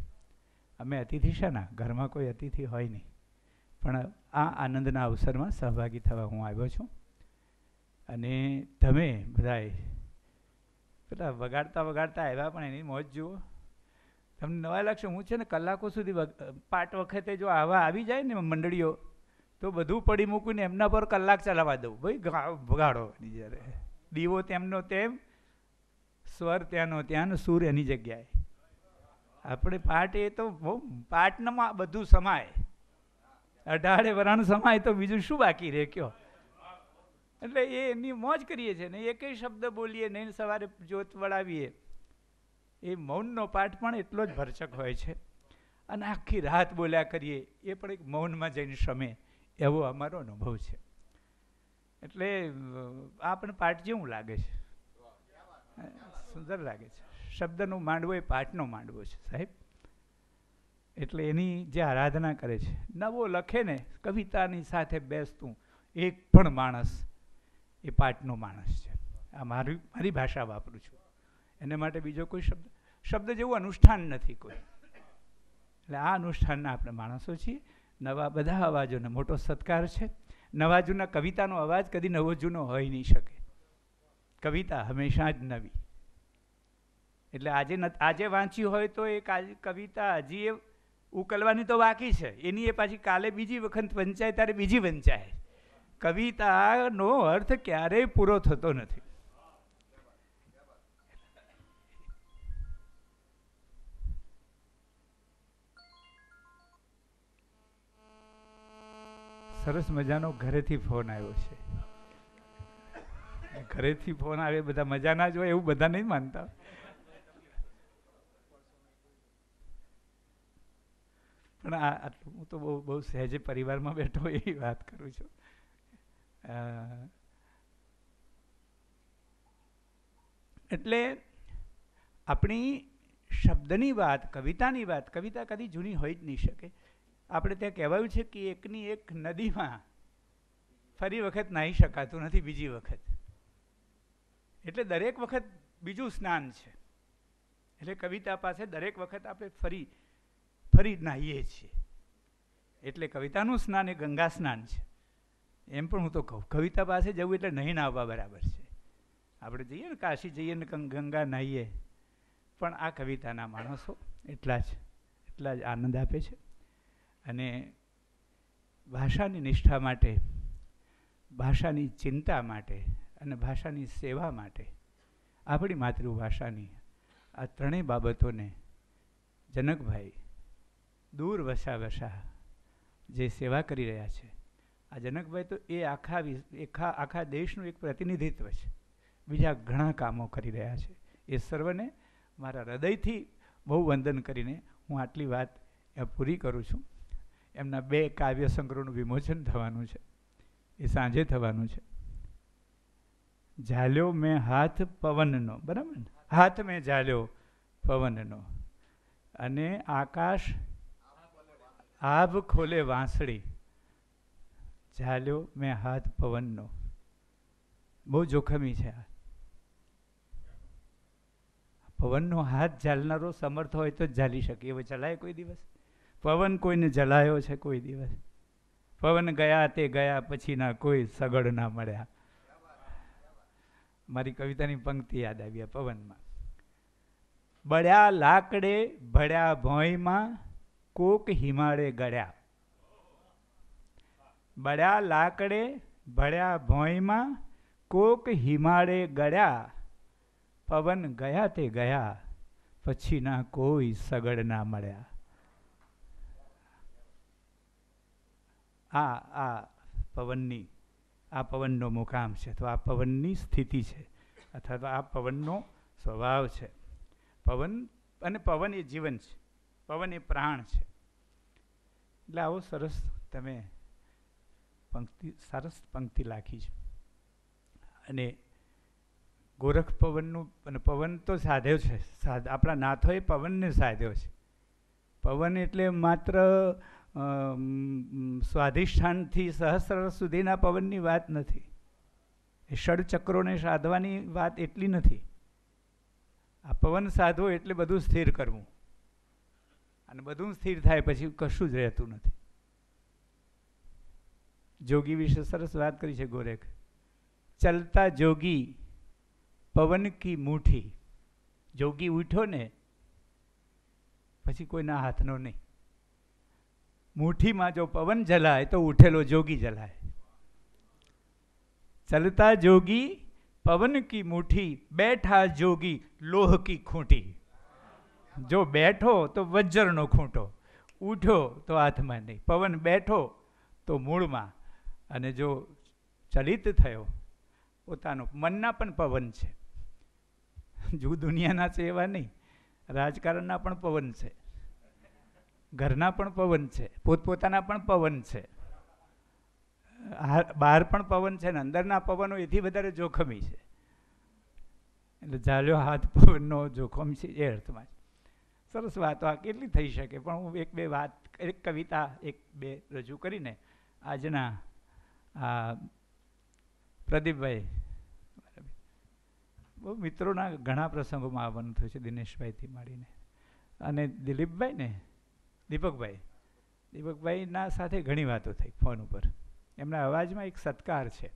અમે અતિથિ છે ને, ઘરમાં કોઈ અતિથિ હોય નહીં, પણ આ આનંદના અવસરમાં સહભાગી થવા હું આવ્યો છું. અને તમે બધાએ પેલા વગાડતા આવ્યા, પણ એની મોજ જુઓ. તમને નવા લાગશે. હું છે ને કલાકો સુધી પાઠ વખતે જો આવી જાય ને મંડળીઓ, તો બધું પડી મૂકીને એમના પર કલાક ચલાવવા દઉં. ભાઈ વગાડો. જ્યારે દીવો તેમનો તેમ, સ્વર ત્યાંનો ત્યાં, સૂર એની જગ્યાએ. આપણે પાઠ એ તો બહુ પાઠમાં બધું સમાય, 18 વરાણ સમાય તો બીજું શું બાકી રહે કયો. એટલે એની મોજ કરીએ છીએ ને, એકેય શબ્દ બોલીએ નહીં, સવારે જોત વળાવીએ. એ મૌનનો પાઠ પણ એટલો જ ભરચક હોય છે. અને આખી રાત બોલ્યા કરીએ, એ પણ એક મૌનમાં જઈને શમે, એવો અમારો અનુભવ છે. એટલે આ પણ પાઠ જેવું લાગે છે, સુંદર લાગે છે. શબ્દનો માંડવો એ પાઠનો માંડવો છે સાહેબ. એટલે એની જે આરાધના કરે છે, નવો લખે ને કવિતાની સાથે બેસતું એક પણ માણસ એ પાઠનો માણસ છે. આ મારી ભાષા વાપરું છું, એને માટે બીજો કોઈ શબ્દ જેવું અનુષ્ઠાન નથી કોઈ. એટલે આ અનુષ્ઠાનના આપણે માણસો છીએ. નવા બધા અવાજોને મોટો સત્કાર છે. નવા જૂના કવિતાનો અવાજ કદી નવો જૂનો હોઈ નહીં શકે. કવિતા હંમેશા જ નવી. એટલે આજે વાંચી હોય તો એ કવિતા હજી એ ઉકલવાની તો બાકી છે, એની એ પાછી કાલે બીજી વખત વંચાય ત્યારે બીજી વંચાય. કવિતાનો અર્થ ક્યારેય પૂરો થતો નથી. સરસ મજાનો ઘરેથી ફોન આવ્યો છે. ઘરેથી ફોન આવે બધા મજાના જ હોય એવું બધા નહીં માનતા. પણ હું તો બહુ સહેજે પરિવારમાં બેઠો એવી વાત કરું છું. એટલે આપણી શબ્દની વાત, કવિતાની વાત, કવિતા કદી જૂની હોઈ જ નહીં શકે. આપણે ત્યાં કહેવાયું છે કે એકની એક નદીમાં ફરી વખત નાહી શકાતું નથી બીજી વખત. એટલે દરેક વખત બીજું સ્નાન છે. એટલે કવિતા પાસે દરેક વખત આપણે ફરી નાહીએ છીએ. એટલે કવિતાનું સ્નાન એ ગંગા સ્નાન છે. એમ પણ હું તો કહું, કવિતા પાસે જવું એટલે નહીં નાહવા બરાબર છે. આપણે જઈએ ને કાશી જઈએ ને ગંગા નાહીએ, પણ આ કવિતાના માણસો એટલા જ આનંદ આપે છે. અને ભાષાની નિષ્ઠા માટે, ભાષાની ચિંતા માટે અને ભાષાની સેવા માટે આપણી માતૃભાષાની આ ત્રણેય બાબતોને જનકભાઈ દૂર વસા જે સેવા કરી રહ્યા છે. આ જનકભાઈ તો એ આખા દેશનું એક પ્રતિનિધિત્વ છે. બીજા ઘણા કામો કરી રહ્યા છે. એ સર્વને મારા હૃદયથી બહુ વંદન કરીને હું આટલી વાત પૂરી કરું છું. એમના 2 કાવ્ય સંગ્રહનું વિમોચન થવાનું છે. એ સાંજે થવાનું છે. ઝાલ્યો મેં હાથ પવનનો, બરાબર ને? હાથ મેં ઝાલ્યો પવનનો અને આકાશ આભ ખોલે વાંસળી. ઝાલ્યો મેં હાથ પવનનો. બહુ જોખમી છે આ. પવનનો હાથ ઝાલનારો સમર્થ હોય તો જ ઝાલી શકે. એવો ચલાય કોઈ દિવસ? પવન કોઈને જલાયો છે કોઈ દિવસ? પવન ગયા તે ગયા પછીના કોઈ સગડ ના મળ્યા. મારી કવિતાની પંક્તિ યાદ આવી પવનમાં. બળ્યા લાકડે ભળ્યા ભોંયમાં કોક હિમાળે ગળ્યા. બળ્યા લાકડે ભળ્યા ભોંયમાં કોક હિમાળે ગળ્યા. પવન ગયા તે ગયા પછીના કોઈ સગડ ના મળ્યા. આ પવનનો મુકામ છે, તો આ પવનની સ્થિતિ છે, અથવા તો આ પવનનો સ્વભાવ છે. પવન એ જીવન છે, પવન એ પ્રાણ છે. એટલે આવો સરસ તમે સરસ પંક્તિ લાખી છે. અને ગોરખ પવનનું, અને પવન તો સાધ્યો છે. આપણા નાથોએ પવનને સાધ્યો છે. પવન એટલે માત્ર સ્વાધિષ્ઠાનથી સહસ્ર સુધીના પવનની વાત નથી. એ ષડચક્રોને સાધવાની વાત એટલી નથી. આ પવન સાધવો એટલે બધું સ્થિર કરવું, અને બધું સ્થિર થાય પછી કશું જ રહેતું નથી. જોગી વિશે સરસ વાત કરી છે ગોરખ. ચલતા જોગી પવન કી મુઠ્ઠી. જોગી ઉઠ્યો ને પછી કોઈના હાથનો નહીં. મુઠ્ઠીમાં જો પવન જલાય તો ઉઠેલો જોગી જલાય. ચલતા જોગી પવન કી મુઠ્ઠી, બેઠા જોગી લોહ કી ખૂંટી. જો બેઠો તો વજ્રનો ખૂંટો, ઉઠ્યો તો હાથમાં નહીં. પવન બેઠો તો મૂળમાં, અને જો ચલિત થયો પોતાનો મનના પણ પવન છે. જો દુનિયાના છે એવા નહીં, રાજકારણના પણ પવન છે, ઘરના પણ પવન છે, પોતપોતાના પણ પવન છે, બહાર પણ પવન છે, ને અંદરના પવનો એથી વધારે જોખમી છે. એટલે ઝાલ્યો હાથ પવનનો જોખમ છે એ અર્થમાં. સરસ વાતો આ કેટલી થઈ શકે, પણ હું એક બે વાત, એક કવિતા એક બે રજૂ કરીને આજના આ પ્રદીપભાઈ, બહુ મિત્રોના ઘણા પ્રસંગોમાં આવવાનું થયું છે, દિનેશભાઈથી માંડીને, અને દિલીપભાઈ ને દીપકભાઈના સાથે ઘણી વાતો થઈ ફોન ઉપર. એમના અવાજમાં એક સત્કાર છે,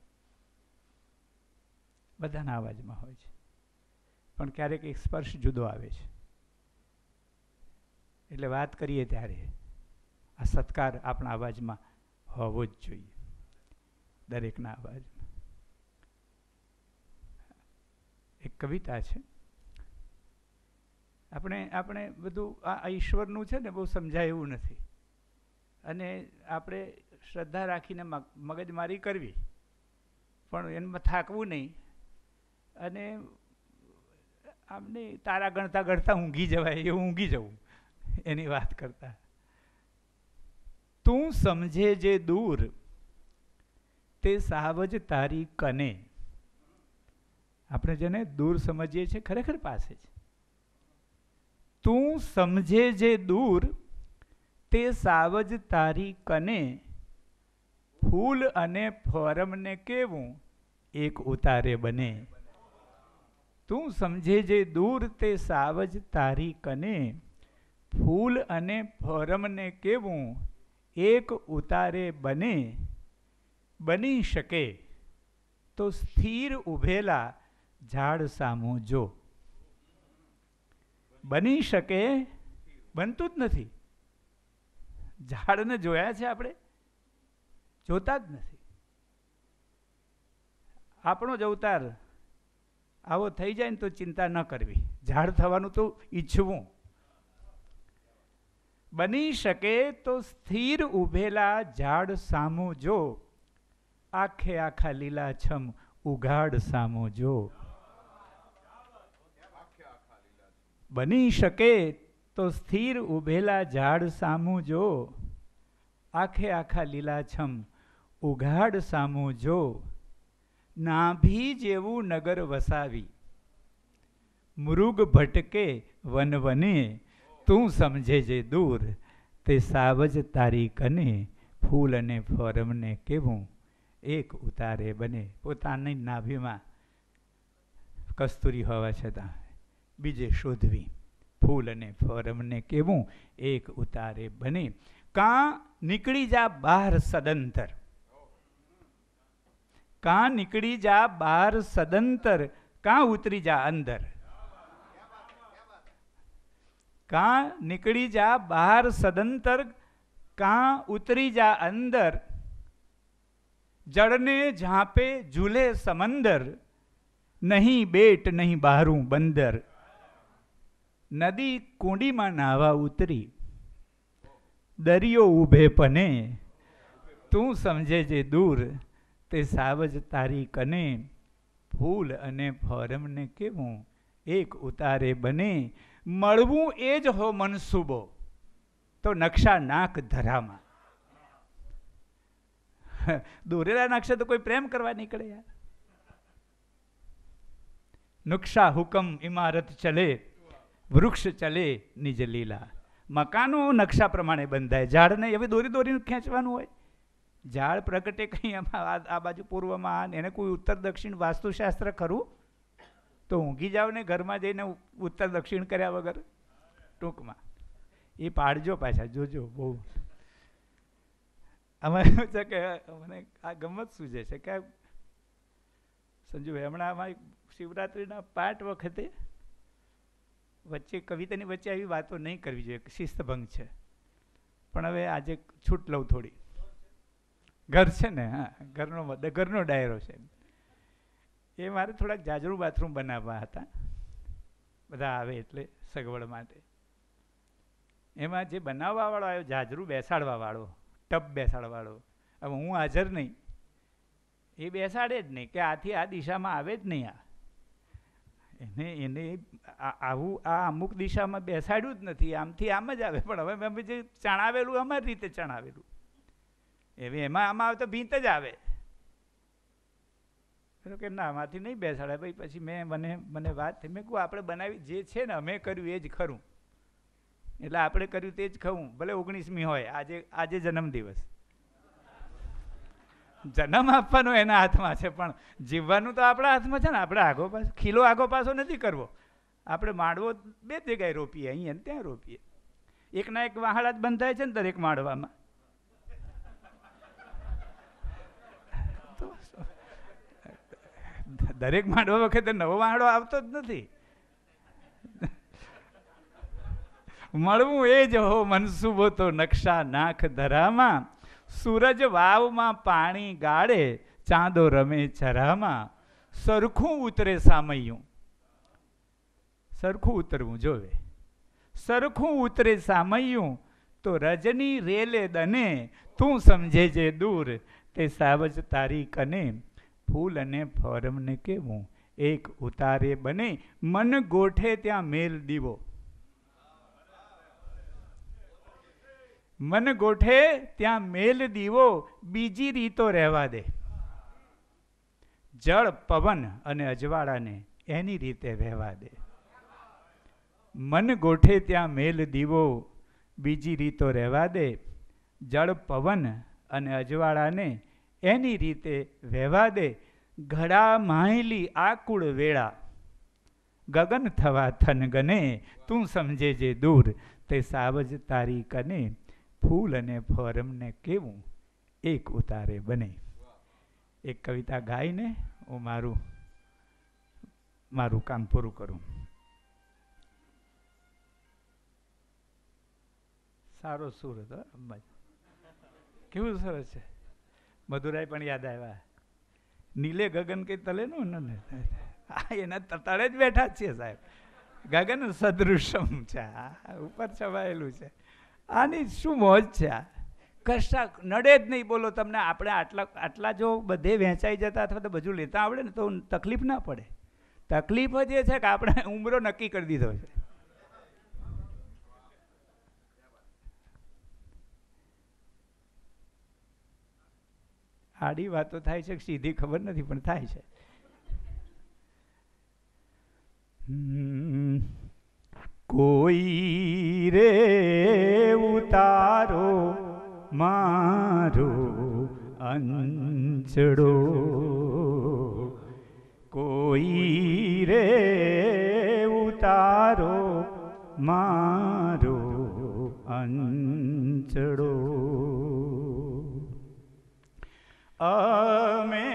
બધાના અવાજમાં હોય છે, પણ ક્યારેક એક સ્પર્શ જુદો આવે છે. એટલે વાત કરીએ ત્યારે આ સત્કાર આપણા અવાજમાં હોવો જ જોઈએ, દરેકના અવાજમાં. એક કવિતા છે. આપણે બધું આ ઈશ્વરનું છે ને બહુ સમજાય એવું નથી. અને આપણે શ્રદ્ધા રાખીને મગજમારી કરવી, પણ એમાં થાકવું નહીં. અને આમને તારા ગણતા ગણતા ઊંઘી જવાય એવું ઊંઘી જવું એની વાત કરતા. તું સમજે જે દૂર તે સાવજ તારી કને. આપણે જેને દૂર સમજીએ છીએ ખરેખર પાસે છે. તું સમજે જે દૂર તે સાવજ તારી કને, ફૂલ અને ફોરમને કેવું એક ઉતારે બને. તું સમજે જે દૂર તે સાવજ તારી કને, ફૂલ અને ફોરમને કેવું એક ઉતારે બને. બની શકે તો સ્થિર ઊભેલા ઝાડ સામું જો. બની શકે, બનતું જ નથી. ઝાડને જોયા છે આપણે? જોતા જ નથી. આપણો જ અવતાર આવો થઈ જાય ને તો ચિંતા ન કરવી, ઝાડ થવાનું તો ઈચ્છવું. બની શકે તો સ્થિર ઊભેલા ઝાડ સામું જો, આખે આખા લીલાછમ ઉઘાડ સામું જો. બની શકે તો સ્થિર ઊભેલા ઝાડ સામું જો, આખે આખા લીલાછમ ઉઘાડ સામું જો. નાભી જેવું નગર વસાવી, મૃગ ભટકે વન વને. તું સમજે જે દૂર તે સાવજ તારી કને, ફૂલ અને ફોરમને કેવું એક ઉતારે બને. પોતાની નાભીમાં કસ્તુરી હોવા છતાં બીજે શોધવી, ફૂલ અને ફોરમને કેવું એક ઉતારે બને. કાં નીકળી જા બહાર સદંતર, કાં નીકળી જા બહાર સદંતર, કાં ઉતરી જા અંદર. કાં નીકળી જા બહાર સદંતર, કાં ઉતરી જા અંદર. જળને ઝાંપે ઝૂલે સમંદર, નહીં બેટ નહીં બહારું બંદર. નદી કુંડીમાં નાહવા ઉતરી, દરિયો ઊભે પને. તું સમજે જે દૂર તે સાવજ તારી કને, ફૂલ અને ફોરમને કેવું એક ઉતારે બને. મળવું એ જ હો મનસૂબો તો નકશા નાક ધરામાં. દોરેલા નકશા તો કોઈ પ્રેમ કરવા નીકળે યાર. નુકશા હુકમ ઇમારત ચલે, વૃક્ષ ચલે નિજ લીલા. મકાનો નકશા પ્રમાણે બંધાય, ઝાડને એવી દોરી દોરીને ખેંચવાનું હોય. ઝાડ પ્રગટે કંઈ આ બાજુ પૂર્વમાં, એને કોઈ ઉત્તર દક્ષિણ વાસ્તુશાસ્ત્ર ખરું? તો ઊંઘી જાવ ને ઘરમાં જઈને ઉત્તર દક્ષિણ કર્યા વગર. ટૂંકમાં એ પાડજો પાછા, જોજો. બહુ અમારે એવું છે કે મને આ ગમત સૂજે છે કે સંજુભાઈ હમણાં અમારી શિવરાત્રિના પાઠ વખતે વચ્ચે કવિતાની વચ્ચે આવી વાતો નહીં કરવી જોઈએ, શિસ્તભંગ છે. પણ હવે આજે છૂટ લઉં થોડી. ઘર છે ને, હા, ઘરનો ડાયરો છે. એ મારે થોડાક જાજરૂ બાથરૂમ બનાવવા હતા, બધા આવે એટલે સગવડ માટે. એમાં જે બનાવવાવાળો આવ્યો, જાજરૂ બેસાડવાવાળો, ટબ બેસાડવાળો, હવે હું હાજર નહીં, એ બેસાડે જ નહીં કે આથી આ દિશામાં આવે જ નહીં. એને આવું આ અમુક દિશામાં બેસાડ્યું જ નથી, આમથી આમ જ આવે. પણ હવે અમે જે ચણાવેલું અમારી રીતે ચણાવેલું, એવી એમાં આમાં આવે તો ભીંત જ આવે. કે ના આમાંથી નહીં બેસાડે ભાઈ. પછી મને વાત થઈ, મેં કહું આપણે બનાવી જે છે ને અમે કર્યું એ જ ખરું, એટલે આપણે કર્યું તે જ ખરું. ભલે 19મી હોય, આજે જન્મદિવસ, જન્મ આપવાનો એના હાથમાં છે, પણ જીવવાનું તો આપણા હાથમાં છે ને. આપણે આગો પાછો ખીલો આગો પાછો નથી કરવો. આપણે માંડવો બે જગ્યાએ રોપીએ, અહીંયા ત્યાં રોપીએ. એકના એક વાહડા જ બંધાય છે ને દરેક માંડવામાં. દરેક માંડવા વખતે નવો વાહડો આવતો જ નથી. મળવું એ જ હો મનસૂબો તો નકશા નાખ ધરામાં. સૂરજ વાવમાં પાણી ગાળે, ચાંદો રમે ચરામાં. સરખું ઉતરે સામૈયું, સરખું ઉતરવું જોવે. સરખું ઉતરે સામૈયું, તો રજની રેલે દને તું સમજે જે દૂર તે સાવજ તારી કને ફૂલ અને ફોરમને કેવું એક ઉતારે બને મન ગોઠે ત્યાં મેલ દીવો મન ગોઠે ત્યાં મેલ દીવો બીજી રીતો રહેવા દે જળ પવન અને અજવાળાને એની રીતે વહેવા દે મન ગોઠે ત્યાં મેલ દીવો બીજી રીતો રહેવા દે જળ પવન અને અજવાળાને એની રીતે વહેવા દે ઘડા માહેલી આકુળ વેળા ગગન થવા થન ગને તું સમજે જે દૂર તે સાવજ તારી કને ફૂલ અને ફોરમને કેવું એક ઉતારે બને. એક કવિતા ગાઈને હું મારું કામ પૂરું કરું. સારો સુર હતો, કેવું સરસ છે. મધુરાય પણ યાદ આવ્યા. નીલે ગગન કે તલે નું એના તળે જ બેઠા જ છીએ સાહેબ. ગગન સદૃશમ છે, ઉપર છવાયેલું છે. આની શું મોજ છે. આ કશા નડે જ નહીં. બોલો તમને આપણે આટલા જો બધે વહેંચાઈ જતા અથવા તો બધું લેતા આવડે ને તો તકલીફ ના પડે. તકલીફ જ એ છે કે આપણે ઉમરો નક્કી કરી દીધો છે. આડી વાતો થાય છે, સીધી ખબર નથી પણ થાય છે. કોઈ રે ઉતારો મારો અંચડો કોઈ રે ઉતારો મારો અંચડો અમે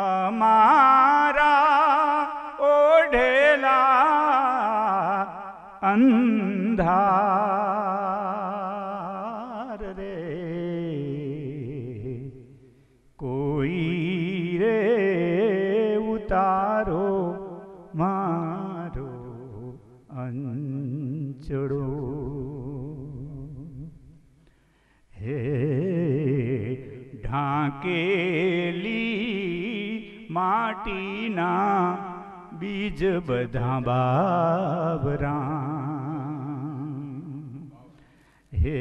અમારા ઓઢેલા અંધાર રે કોઈ રે ઉતારો મારો અંચડો હે ઢાંકેલી માટીના બીજ બધા બાવરા હે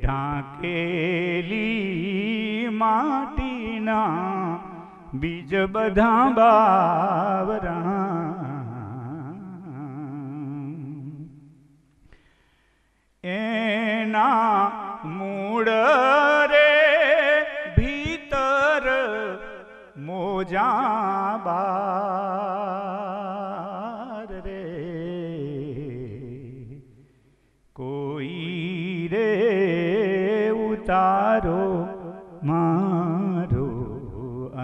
ઢાંકેલી માટીના બીજ બધા બાવરા એના મૂળ રે ભીતર મોજા બાર રે કોઈ રે ઉતારો મારો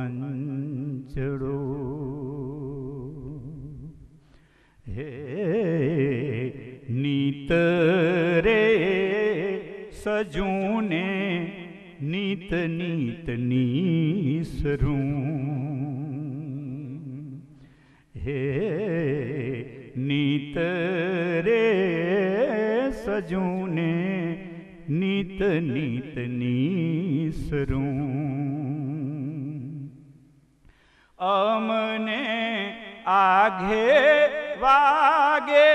અંચડો હે નીત રે સજૂને નીત નીત નીસરું હે નીત રે સજૂને નીત નીત નીસરું અમને આઘે વાગે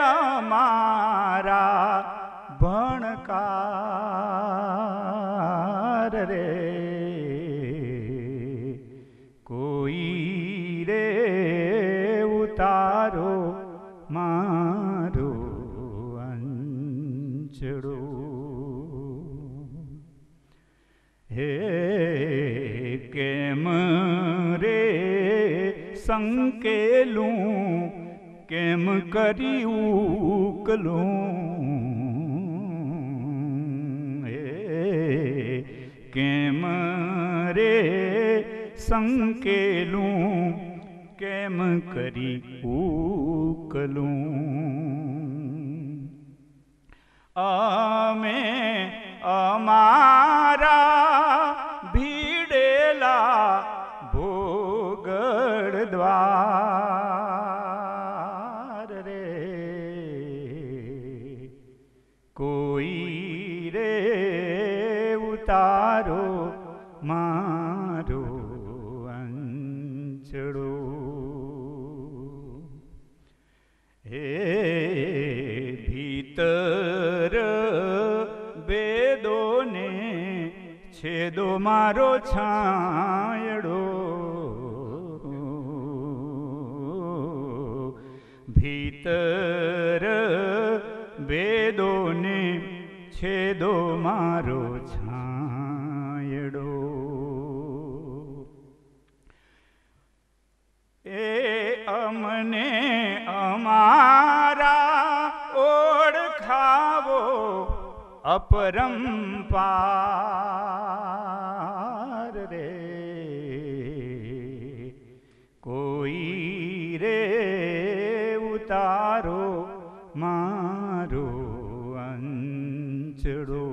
અમારા ભણકાર રે કોઈ રે ઉતારો મારો અંચડો હે કેમ રે સંકેલું કેમ કરી ઉકલું કેમ રે સંકેલું કેમ કરી ઉકલું અમે અમારા ભીડેલા ભોગડ દ્વાર રે કોઈ રે ઉતારો મારો અંચડો. હે ભીતર વેદોને છેદો મારો છાંયડો. ભીતર વેદોને છેદો મારો છાંયડો. એ અમને અમારા ઓળખાવો અપરંપાર રે. કોઈ રે ઉતારો મારો અંચડો.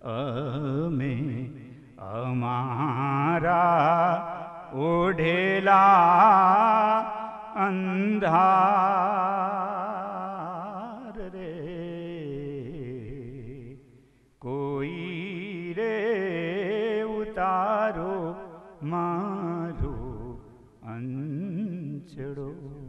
અમે અમારા ઓઢેલા અંધાર રે. કોઈ રે ઉતારો મારો અંચડો.